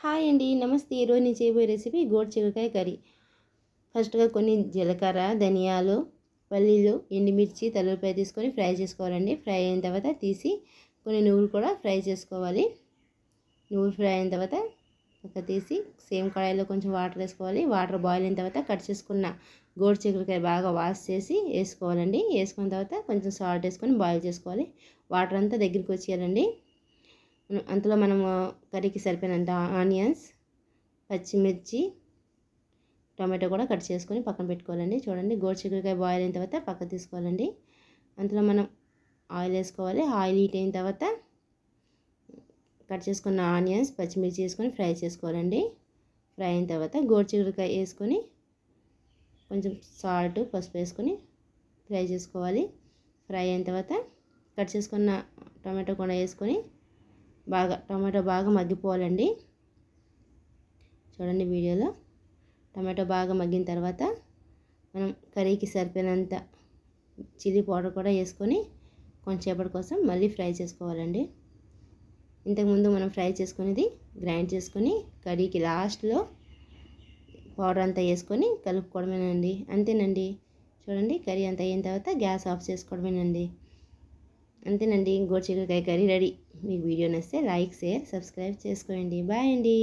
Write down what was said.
Hi అండి, నమస్తే. ఈరోజు నేను చేయబోయే రెసిపీ గోడు చిక్కుడుకాయ కర్రీ. ఫస్ట్గా కొన్ని జీలకర్ర, ధనియాలు, పల్లీలు, ఎండుమిర్చి, తెల్లపాయ తీసుకొని ఫ్రై చేసుకోవాలండి. ఫ్రై అయిన తర్వాత తీసి కొన్ని నువ్వులు కూడా ఫ్రై చేసుకోవాలి. నువ్వులు ఫ్రై అయిన తర్వాత ఒక తీసి సేమ్ కడాయిలో కొంచెం వాటర్ వేసుకోవాలి. వాటర్ బాయిల్ అయిన తర్వాత కట్ చేసుకున్న గోడు చిక్కుడుకాయ బాగా వాష్ చేసి వేసుకోవాలండి. వేసుకున్న తర్వాత కొంచెం సాల్ట్ వేసుకొని బాయిల్ చేసుకోవాలి. వాటర్ అంతా దగ్గరికి వచ్చేయాలండి. అంతలో మనము కర్రీకి సరిపోయినంత ఆనియన్స్, పచ్చిమిర్చి, టొమాటో కూడా కట్ చేసుకొని పక్కన పెట్టుకోవాలండి. చూడండి, గోడు చిక్కుడుకాయ బాయిల్ అయిన తర్వాత పక్కన తీసుకోవాలండి. అంతలో మనం ఆయిల్ వేసుకోవాలి. ఆయిల్ హీట్ అయిన తర్వాత కట్ చేసుకున్న ఆనియన్స్, పచ్చిమిర్చి వేసుకొని ఫ్రై చేసుకోవాలండి. ఫ్రై అయిన తర్వాత గోడు చిక్కుడుకాయ వేసుకొని కొంచెం సాల్ట్, పసుపు వేసుకొని ఫ్రై చేసుకోవాలి. ఫ్రై అయిన తర్వాత కట్ చేసుకున్న టొమాటో కూడా వేసుకొని టమాటో బాగా మగ్గిపోవాలండి. చూడండి వీడియోలో. టమాటో బాగా మగ్గిన తర్వాత మనం కర్రీకి సరిపోయినంత చిల్లీ పౌడర్ కూడా వేసుకొని కొంచెంసేపటి కోసం మళ్ళీ ఫ్రై చేసుకోవాలండి. ఇంతకుముందు మనం ఫ్రై చేసుకునేది గ్రైండ్ చేసుకొని కర్రీకి లాస్ట్లో పౌడర్ అంతా వేసుకొని కలుపుకోవడమేనండి. అంతేనండి. చూడండి, కర్రీ అంతా అయిన తర్వాత గ్యాస్ ఆఫ్ చేసుకోవడమేనండి. అంతేనండి, గోడు చిక్కుడుకాయ కర్రీ రెడీ. మీకు వీడియో నచ్చితే లైక్, షేర్, సబ్స్క్రైబ్ చేసుకోండి. బాయ్ అండి.